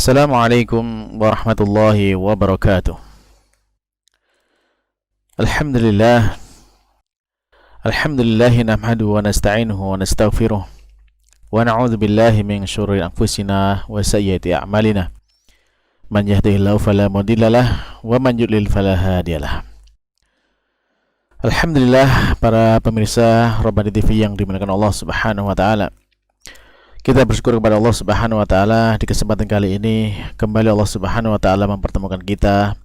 Assalamualaikum warahmatullahi wabarakatuh. Alhamdulillah. Alhamdulillahi nahmaduhu wa nasta'inuhu wa nastaghfiruh. Wa na'udzu billahi min syururi anfusina wa sayyiati a'malina. Man yahdihillahu fala mudhillalah wa man yudlil fala hadiyalah. Alhamdulillah, para pemirsa Rabbani TV yang dimuliakan Allah Subhanahu wa taala. Kita bersyukur kepada Allah Subhanahu wa taala di kesempatan kali ini kembali Allah Subhanahu wa taala mempertemukan kita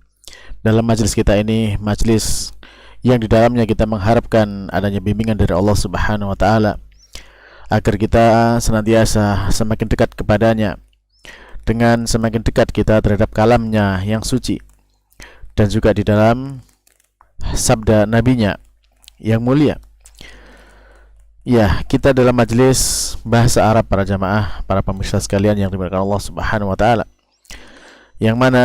dalam majelis kita ini, majelis yang di dalamnya kita mengharapkan adanya bimbingan dari Allah Subhanahu wa taala agar kita senantiasa semakin dekat kepadanya. Dengan semakin dekat kita terhadap kalamnya yang suci dan juga di dalam sabda nabinya yang mulia. Ya, kita dalam majelis bahasa Arab para jamaah, para pemirsa sekalian yang dimuliakan Allah Subhanahu wa taala. Yang mana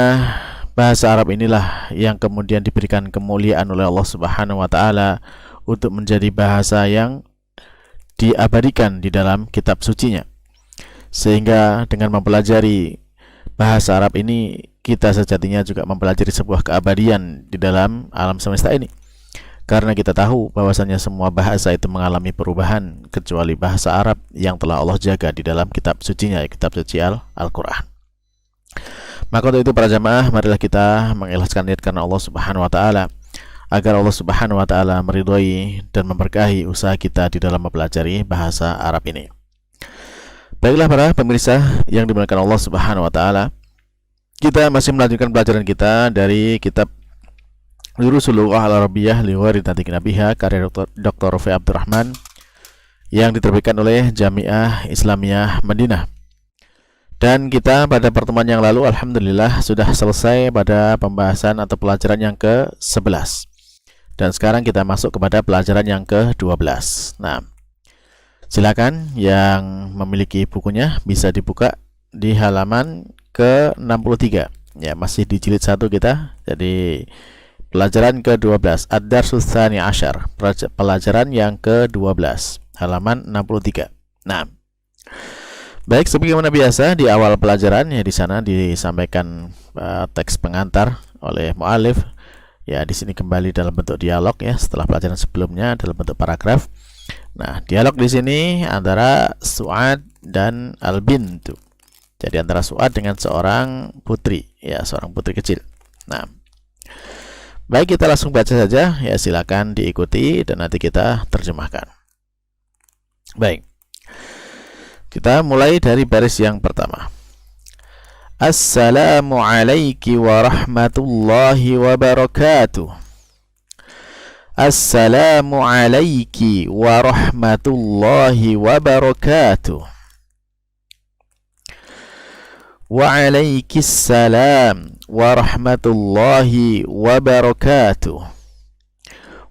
bahasa Arab inilah yang kemudian diberikan kemuliaan oleh Allah Subhanahu wa taala untuk menjadi bahasa yang diabadikan di dalam kitab sucinya. Sehingga dengan mempelajari bahasa Arab ini, kita sejatinya juga mempelajari sebuah keabadian di dalam alam semesta ini. Karena kita tahu bahwasanya semua bahasa itu mengalami perubahan kecuali bahasa Arab yang telah Allah jaga di dalam kitab sucinya, kitab suci Al-Quran. Maka untuk itu para jamaah, marilah kita mengikhlaskan niat karena Allah Subhanahu wa taala agar Allah Subhanahu wa taala meridhoi dan memberkahi usaha kita di dalam mempelajari bahasa Arab ini. Baiklah para pemirsa yang dimuliakan Allah Subhanahu wa taala, kita masih melanjutkan pelajaran kita dari kitab Durusul Lughah Al-Arabiyyah li Ghairi Natiqin Biha karya Dr. Rafi Abdurrahman yang diterbitkan oleh Jamiah Islamiyah Madinah. Dan kita pada pertemuan yang lalu alhamdulillah sudah selesai pada pembahasan atau pelajaran yang ke-11. Dan sekarang kita masuk kepada pelajaran yang ke-12. Nah, silakan yang memiliki bukunya bisa dibuka di halaman ke-63. Ya, masih di jilid 1 kita. Jadi pelajaran ke-12, Ad-Darsus Tsani Asyar, pelajaran yang ke-12, halaman 63. Nah, baik, sebagaimana biasa di awal pelajaran ya di sana disampaikan teks pengantar oleh mu'alif. Ya, di sini kembali dalam bentuk dialog ya setelah pelajaran sebelumnya dalam bentuk paragraf. Nah, dialog di sini antara Su'ad dan Al-Bintu. Jadi antara Su'ad dengan seorang putri, ya seorang putri kecil. Nah, baik, kita langsung baca saja ya, silakan diikuti dan nanti kita terjemahkan. Baik, kita mulai dari baris yang pertama. Assalamu alayki wa rahmatullahi wa barakatuh. Assalamu alayki wa rahmatullahi wa barakatuh. وعليك السلام ورحمة الله وبركاته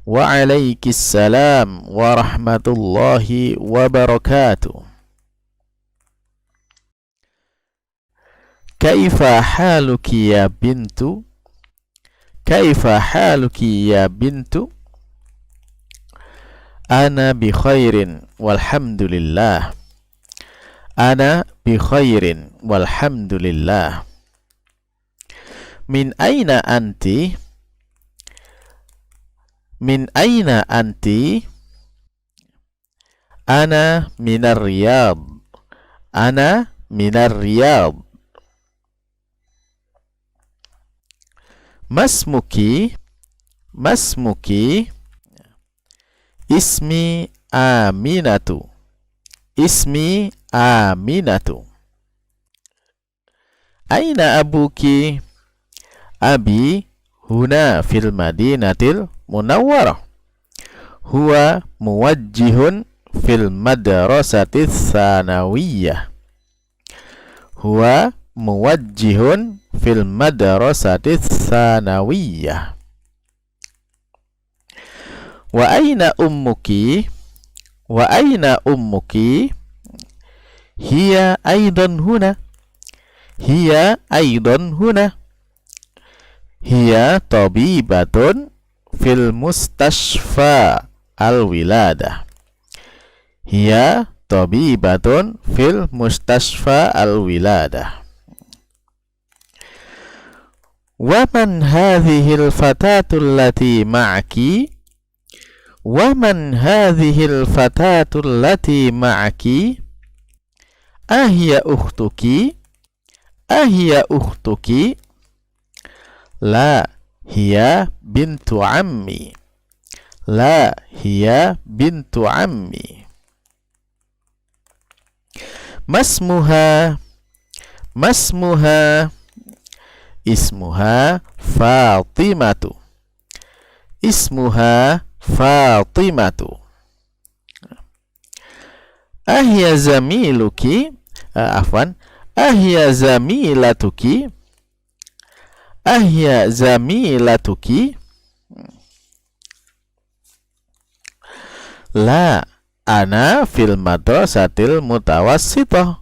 وعليك السلام ورحمة الله وبركاته كيف حالك يا بنت كيف حالك يا بنت أنا بخير والحمد لله Ana bi khairin walhamdulillah. Min aina anti? Min aina anti? Ana minar Riyadh. Ana minar Riyadh. Masmuki? Masmuki? Ismi Aminatu. Ismi Aminatu. Aina abuki? Abi huna fil madinatil munawwarah. Huwa muwajjihun fil madrasatis tsanawiyah. Huwa muwajjihun fil madrasatis tsanawiyah. Wa aina ummuki? Wa aina ummuki? Hiya aidan huna. Hiya aidan huna. Hiya tabibatun fil mustashfa al-wiladah. Hiya tabibatun fil mustashfa al-wiladah. Wa man hadhil fatatul lati ma'aki? Wa man hadhil fatatul lati ma'aki? Ahiya ukhtuki? Ahiya ukhtuki? La, hiya bintu ammi. La, hiya bintu ammi. Masmuha? Masmuha? Ismuha Fatimatu. Ismuha Fatimatu. Ahya zamiluki? Afwan. Ahya zamilatuki? Ahya zamilatuki? La, ana fil madrasatil mutawassithah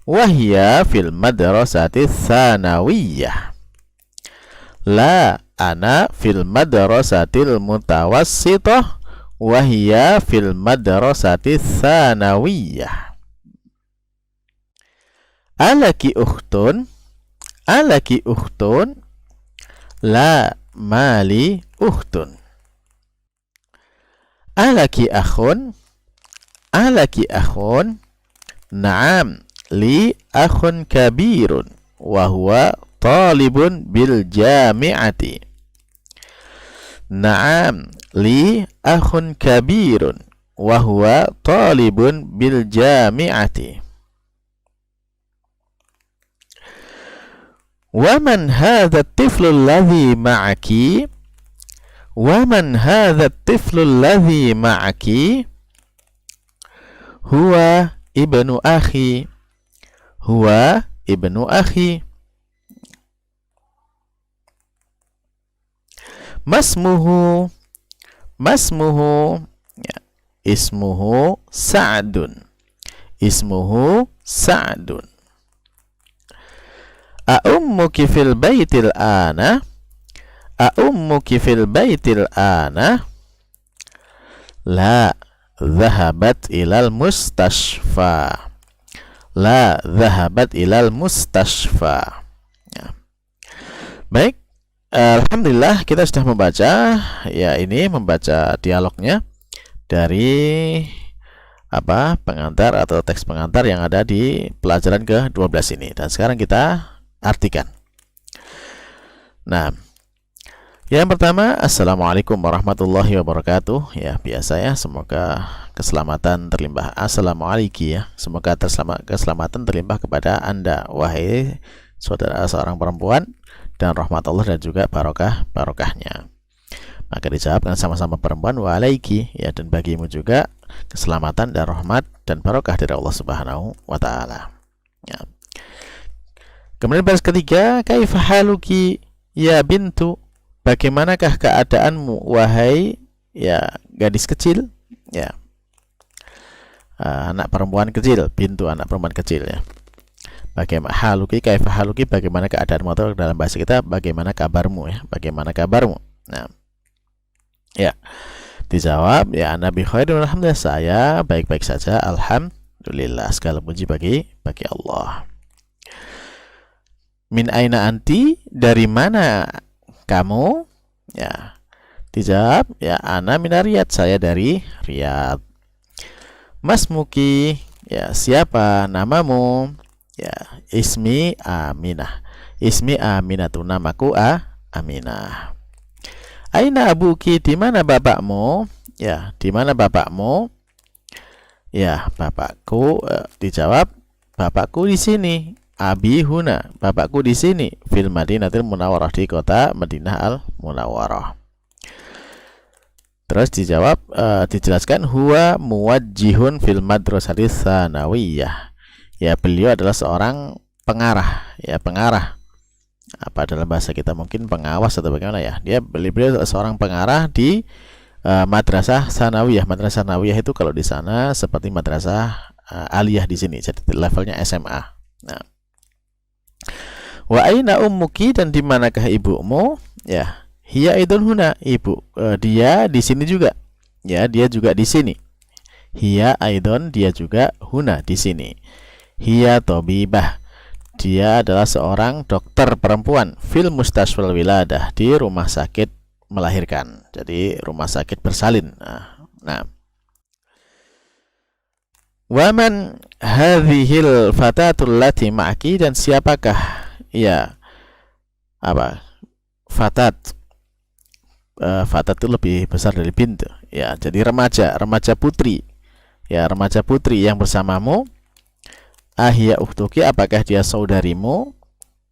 wa hiya fil madrasatis tsanawiyah. La, ana fil madrasatil mutawassithah wa hiya fil madrasatis tsanawiyah. Alaki ukhtun? Alaki ukhtun? La, mali ukhtun. Alaki akhun? Alaki akhun? Naam, li akhun kabirun wa huwa talibun bil jami'ati. Naam, li akhun kabirun wa huwa talibun bil jami'ati. Wa man hadha at-tiflu alladhi ma'aki? Wa man hadha at-tiflu alladhi ma'aki? Huwa ibnu akhi. Huwa ibnu akhi. Masmuhu? Masmuhu? Ya. Ismuhu Sa'dun. Ismuhu Sa'dun. A'ummuki fil baitil ana? A'ummuki fil baitil ana? La, dhahabat ilal mustashfa. La, dhahabat ilal mustashfa. Ya. Baik, alhamdulillah kita sudah membaca, ya, ini membaca dialognya dari pengantar atau teks pengantar yang ada di pelajaran ke-12 ini. Dan sekarang kita artikan. Nah, yang pertama, Assalamualaikum warahmatullahi wabarakatuh. Ya, biasa ya, semoga keselamatan terlimpah. Assalamualaikum ya. Semoga keselamatan terlimpah kepada Anda, wahai saudara seorang perempuan, dan rahmat Allah dan juga barokahnya. Maka dijawab dengan sama-sama perempuan, walaiki ya, dan bagimu juga keselamatan dan rahmat dan barokah dari Allah Subhanahu wa taala. Ya. Kemudian baris ketiga, kaifa haluki ya bintu? Bagaimanakah keadaanmu wahai ya gadis kecil? Ya. Anak perempuan kecil, bintu anak perempuan kecil ya. Bagaimana haluki, kaifa haluki, bagaimana keadaanmu, atau dalam bahasa kita bagaimana kabarmu ya, bagaimana kabarmu. Nah, ya, dijawab ya, Nabi khairun, alhamdulillah, saya baik-baik saja, alhamdulillah, segala puji bagi Allah. Min aina anti, dari mana kamu? Ya, dijawab ya, ana min Riyadh, saya dari Riyadh. Masmuki, ya, siapa namamu? Ya, ismi Aminah. Ismi Aminatu, namaku Aminah. Aina abuki, di mana bapakmu? Ya, di mana bapakmu? Ya, bapakku, dijawab bapakku di sini. Abi huna, bapakku di sini. Fil Madinatil Munawwarah, di kota Madinah Al Munawwarah. Terus dijawab, dijelaskan, huwa muwajjihun fil madrasatis tsanawiyah. Ya, beliau adalah seorang pengarah, ya, pengarah. Apa dalam bahasa kita mungkin pengawas atau bagaimana ya? Beliau seorang pengarah di madrasah tsanawiyah. Madrasah tsanawiyah itu kalau di sana seperti madrasah aliyah di sini, jadi levelnya SMA. Nah, wa aina ummuki, dan di manakah ibumu? Ya, hiya idun huna, ibu dia di sini juga. Ya, dia juga di sini. Hiya aidon, dia juga huna di sini. Hiya tobibah, dia adalah seorang dokter perempuan fil mustashfal wiladah, di rumah sakit melahirkan, jadi rumah sakit bersalin. Nah, waman hadhil fatatul lati ma'aki, dan siapakah ya fatat, fatat itu lebih besar dari bint ya, jadi remaja putri ya, remaja putri yang bersamamu. Ahya ukhtuki, apakah dia saudarimu?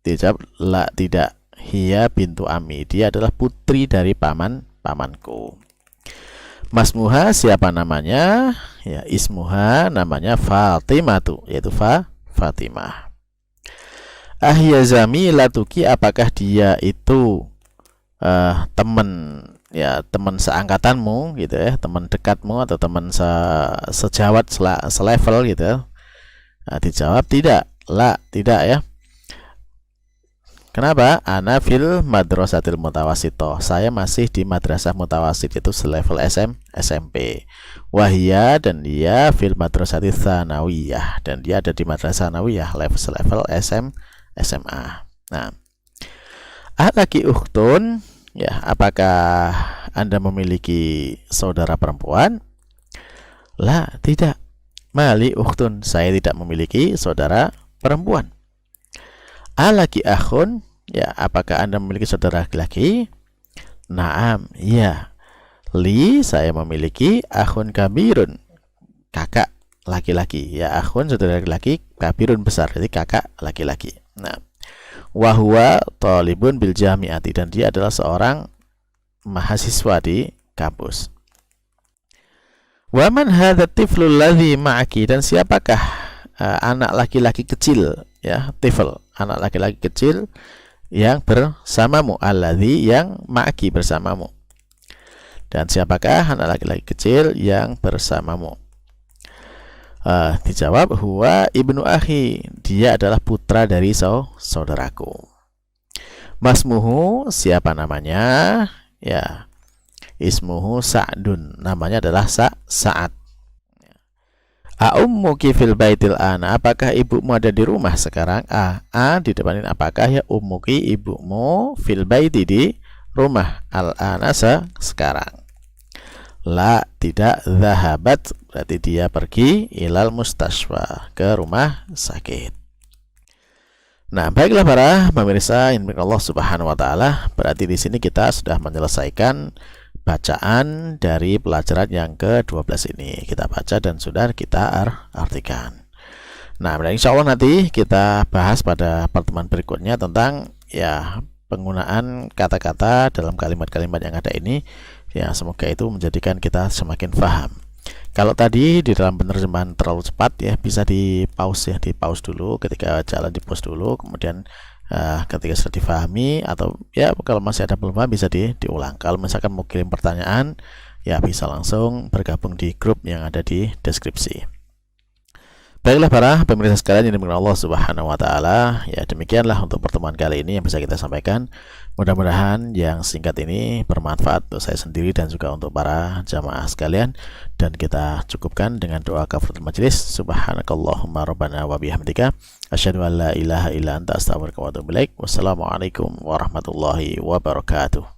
Dijawab la, tidak. Hiya bintu ami, dia adalah putri dari pamanku. Masmuha, siapa namanya? Ya, ismuha, namanya Fatimatu, yaitu Fatimah. Ahya zamilatuki, apakah dia itu teman seangkatanmu gitu ya, teman dekatmu atau teman sejawat, selevel gitu. Nah, dijawab tidak, la, tidak ya. Kenapa? Ana fil madrasatil mutawasito, saya masih di madrasah mutawasit, itu selevel SMP. Wahia, dan dia fil madrasatil tsanawiyah, dan dia ada di madrasah tsanawiyah, level SMA. Nah, ahlaki ukhtun, ya, apakah Anda memiliki saudara perempuan? La, tidak. Mali ukhtun, saya tidak memiliki saudara perempuan. Alaki akhun, ya, apakah Anda memiliki saudara laki-laki? Naam, ya. Li, saya memiliki akhun kabirun, kakak laki-laki. Ya, akhun saudara laki-laki, kabirun besar, jadi kakak laki-laki. Nah, wahwa talibun bil jami'ati, dan dia adalah seorang mahasiswa di kampus. Waman hadza tiflul ladzi ma'aki, dan siapakah anak laki-laki kecil ya, tifl, anak laki-laki kecil yang bersamamu, alladzi, yang ma'aki, bersamamu. Dan siapakah anak laki-laki kecil yang bersamamu? Dijawab huwa ibnu akhi, dia adalah putra dari saudaraku. Masmuhu, siapa namanya? Ya, ismuhu Sa'dun, namanya adalah Sa'ad. Ummuki fil baitil ana, apakah ibumu ada di rumah sekarang? Di depanin apakah ya, ummuki, ibumu, fil baiti, di rumah, al-ana, sekarang. La, tidak. Zahabat, berarti dia pergi, ilal mustashfa, ke rumah sakit. Nah, baiklah para pemirsa yang dimuliakan Allah Subhanahu wa taala, berarti di sini kita sudah menyelesaikan bacaan dari pelajaran yang ke-12 ini. Kita baca dan sudah kita artikan. Nah, insya Allah nanti kita bahas pada pertemuan berikutnya tentang ya penggunaan kata-kata dalam kalimat-kalimat yang ada ini. Ya, semoga itu menjadikan kita semakin paham. Kalau tadi di dalam penerjemahan terlalu cepat ya, bisa di pause ya, di pause dulu ketika jalan, di pause dulu, kemudian ketika sudah difahami, atau ya kalau masih ada belum paham bisa diulang. Kalau misalkan mau kirim pertanyaan ya bisa langsung bergabung di grup yang ada di deskripsi. Baiklah para pemirsa sekalian yang dimuliakan Allah Subhanahu wa taala, ya demikianlah untuk pertemuan kali ini yang bisa kita sampaikan. Mudah-mudahan yang singkat ini bermanfaat untuk saya sendiri dan juga untuk para jamaah sekalian, dan kita cukupkan dengan doa kafaratul majelis. Subhanakallahumma rabbana wa bihamdika asyhadu an la ilaha illa anta astaghfiruka wa atubu ilaik. Wassalamualaikum warahmatullahi wabarakatuh.